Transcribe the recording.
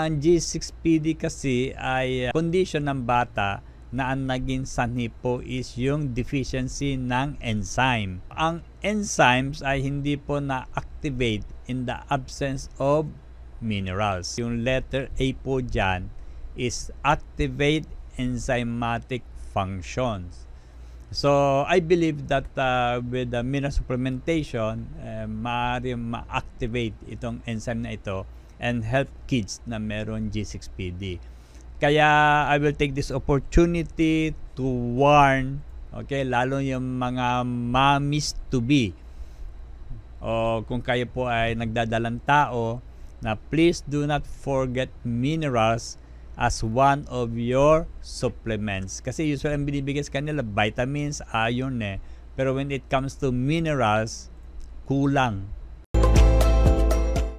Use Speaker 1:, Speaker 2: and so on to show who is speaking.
Speaker 1: Ang G6PD kasi ay condition ng bata na ang naging sanhi po is yung deficiency ng enzyme. Ang enzymes ay hindi po na-activate in the absence of minerals. Yung letter A po dyan is activate enzymatic functions. So, I believe that with the mineral supplementation, maaari ma-activate itong enzyme na ito and help kids na meron G6PD. Kaya, I will take this opportunity to warn, okay, lalo yung mga mommies to be, o kung kayo po ay nagdadalang tao, na please do not forget minerals as one of your supplements. Kasi usually ang binibigay sa kanila vitamins, iron Pero when it comes to minerals, kulang.